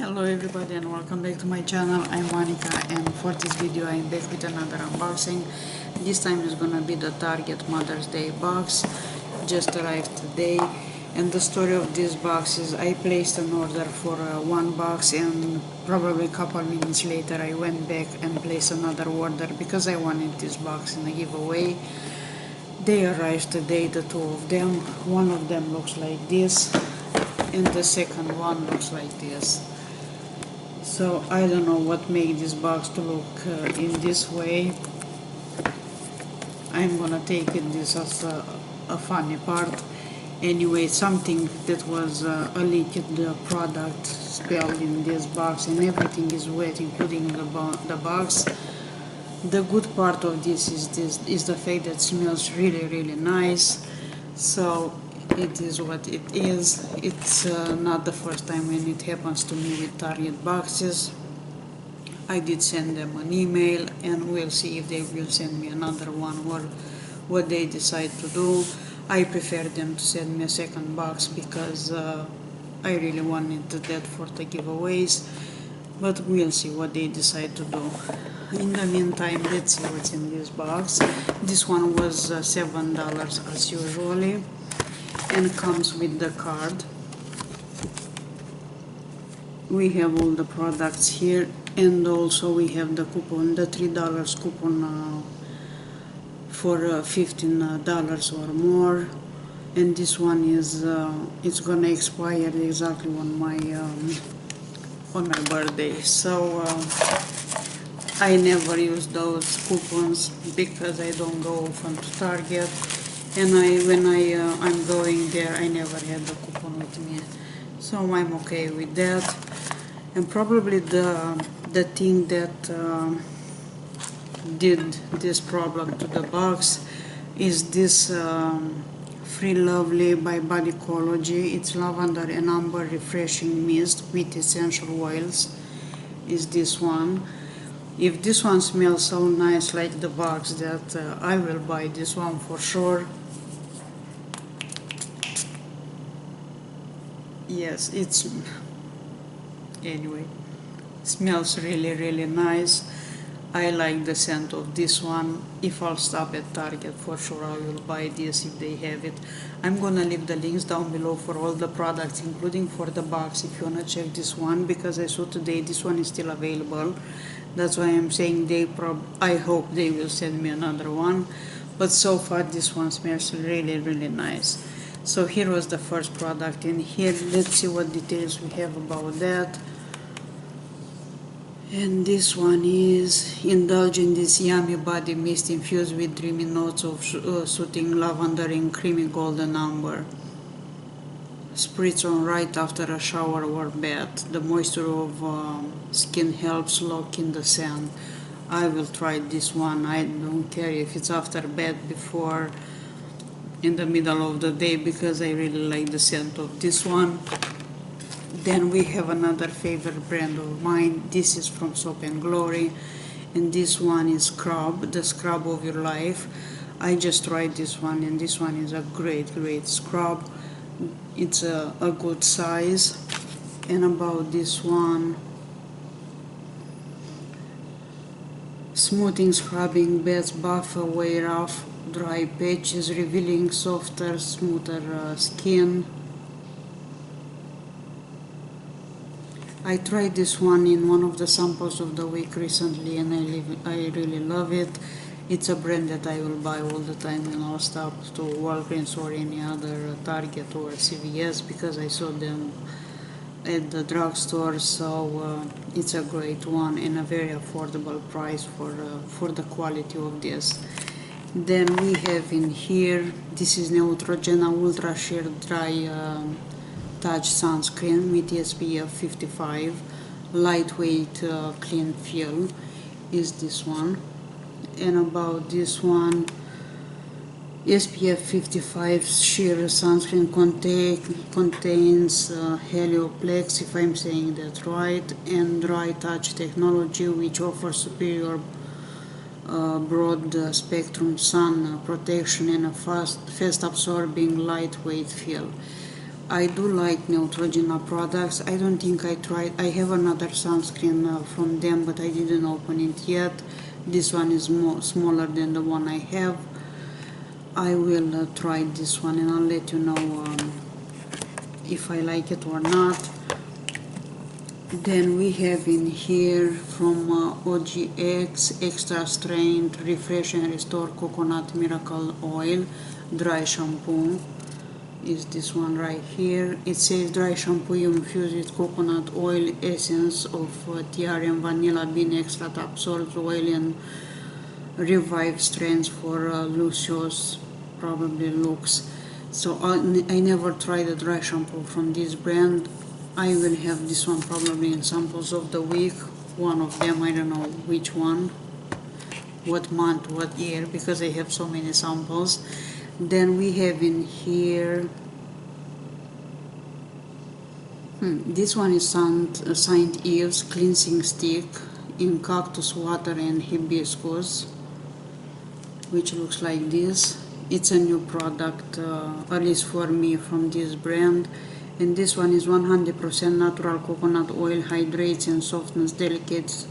Hello everybody and welcome back to my channel. I'm Monica and for this video I'm back with another unboxing. This time is gonna be the Target Mother's Day box. Just arrived today, and the story of this box is I placed an order for one box, and probably a couple minutes later I went back and placed another order because I wanted this box in a giveaway. They arrived today, the two of them. One of them looks like this and the second one looks like this. So I don't know what made this box to look in this way. I'm gonna take this as a funny part. Anyway, something that was a liquid product spelled in this box, and everything is wet, including the box. The good part of this is the fact that it smells really nice. So it is what it is. It's not the first time when it happens to me with Target boxes. I did send them an email, and we'll see if they will send me another one or what they decide to do. I prefer them to send me a second box because I really wanted that for the giveaways, but we'll see what they decide to do. In the meantime, let's see what's in this box. This one was $7 as usually, and comes with the card. We have all the products here, and also we have the coupon, the $3 coupon for $15 or more. And this one is it's gonna expire exactly on my birthday. So I never use those coupons because I don't go often to Target, and when I'm going there, I never had the coupon with me, so I'm okay with that. And probably the thing that did this problem to the box is this Free Lovely by Bodycology. It's lavender and amber refreshing mist with essential oils. Is this one? If this one smells so nice like the box, that I will buy this one for sure. Yes, anyway, smells really nice. I like the scent of this one. If I'll stop at Target, for sure I will buy this if they have it. I'm gonna leave the links down below for all the products, including for the box, if you wanna check this one, because I saw today this one is still available. That's why I'm saying I hope they will send me another one. But so far this one smells really nice. So here was the first product in here. Let's see what details we have about that. And this one is indulge in this yummy body mist infused with dreamy notes of soothing lavender and creamy golden amber. Spritz on right after a shower or bath. The moisture of skin helps lock in the scent. I will try this one. I don't care if it's after bed, before, in the middle of the day, because I really like the scent of this one. Then we have another favorite brand of mine. This is from Soap & Glory, and this one is Scrub, the scrub of your life. I just tried this one, and this one is a great scrub. It's a good size. And about this one, smoothing, scrubbing beds, buff away rough, dry patches, revealing softer, smoother skin. I tried this one in one of the samples of the week recently, and I really love it. It's a brand that I will buy all the time when I'll stop to Walgreens or any other Target or CVS, because I saw them at the drugstore. So it's a great one and a very affordable price for the quality of this. Then we have in here, this is Neutrogena Ultra Sheer Dry Touch Sunscreen with SPF 55, lightweight clean feel is this one. And about this one, SPF 55 sheer sunscreen contains Helioplex, if I'm saying that right, and dry touch technology, which offers superior broad spectrum sun protection and a fast absorbing lightweight feel. I do like Neutrogena products. I don't think I tried. I have another sunscreen from them, but I didn't open it yet. This one is smaller than the one I have. I will try this one and I'll let you know if I like it or not. Then we have in here from OGX Extra Strength Refresh and Restore Coconut Miracle Oil Dry Shampoo. Is this one right here. It says dry shampoo infused with coconut oil, essence of tiara and vanilla bean extract, absorbs oil and revive strength for luscious probably looks. So I never tried a dry shampoo from this brand. I will have this one probably in samples of the week. One of them, I don't know which one, what month, what year, because I have so many samples. Then we have in here, this one is Saint Eve's cleansing stick in cactus water and hibiscus, which looks like this. It's a new product, at least for me, from this brand. And this one is 100% natural coconut oil, hydrates and softens delicate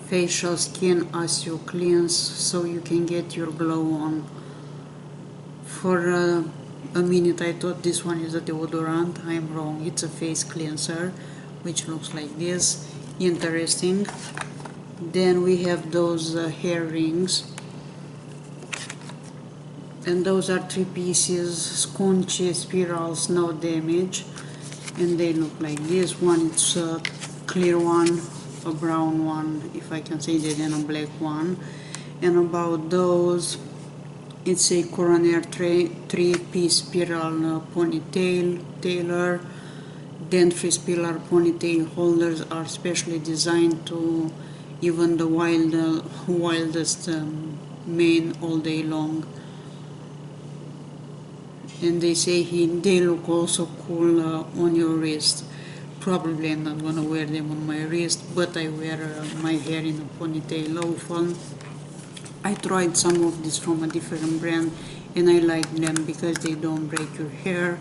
facial skin as you cleanse, so you can get your glow on. For a minute I thought this one is a deodorant. I'm wrong, it's a face cleanser, which looks like this. Interesting. Then we have those hair rings, and those are 3 pieces, squishy spirals, no damage, and they look like this. One it's a clear one, a brown one, if I can say that, and a black one. And about those, it's a Coronair 3-piece spiral ponytail tailor. Dent-free spiral ponytail holders are specially designed to even the wildest mane all day long. And they say they look also cool on your wrist. Probably I'm not gonna wear them on my wrist, but I wear my hair in a ponytail often. I tried some of these from a different brand and I like them because they don't break your hair.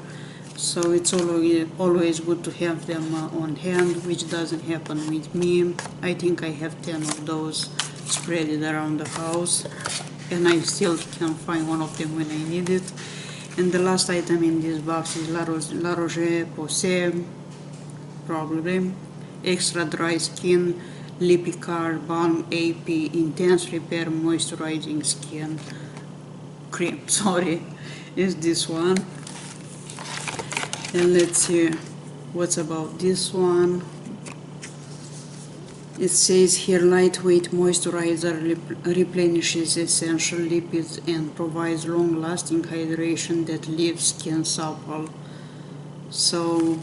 So it's always good to have them on hand, which doesn't happen with me. I think I have 10 of those spread around the house, and I still can find one of them when I need it. And the last item in this box is La Roche-Posay, probably, Extra Dry Skin Lipicare Balm AP Intense Repair Moisturizing Skin Cream. Sorry, is this one. And let's see what's about this one. It says here lightweight moisturizer replenishes essential lipids and provides long-lasting hydration that leaves skin supple. So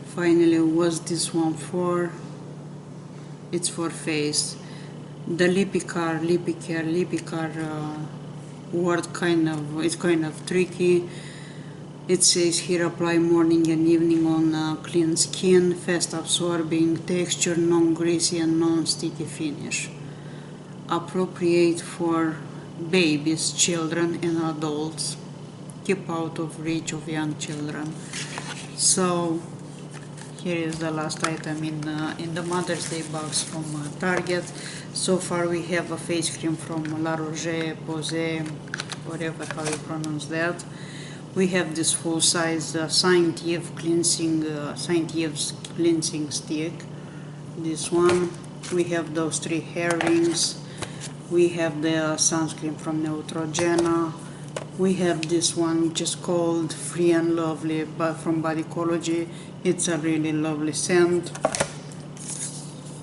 finally, what's this one for? It's for face. The Lipicare word it's kind of tricky. It says here apply morning and evening on clean skin, fast absorbing texture, non-greasy and non-sticky finish. Appropriate for babies, children and adults. Keep out of reach of young children. So here is the last item in the Mother's Day box from Target. So far we have a face cream from La Roche-Posay, whatever how you pronounce that. We have this full-size Saint Eve's cleansing stick. This one. We have those 3 hair rings. We have the sunscreen from Neutrogena. We have this one which is called Free and Lovely from Bodycology. It's a really lovely scent.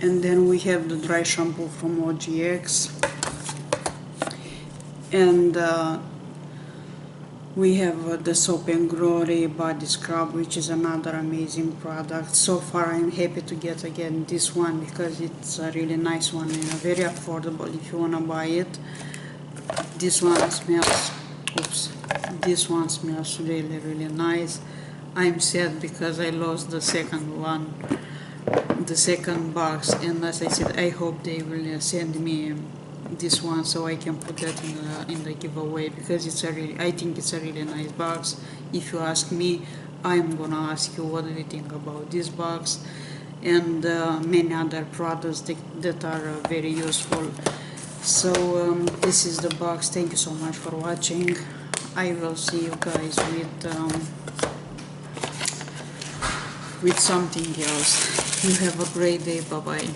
And then we have the dry shampoo from OGX. And we have the Soap and Glory body scrub, which is another amazing product. So far I'm happy to get again this one because it's a really nice one and very affordable if you want to buy it. This one smells really, really nice. I'm sad because I lost the second one, the second box, and as I said, I hope they will send me this one, so I can put that in the giveaway, because I think it's a really nice box. If you ask me, I'm gonna ask you what do you think about this box, and many other products that are very useful. So this is the box. Thank you so much for watching. I will see you guys with something else. You have a great day. Bye bye.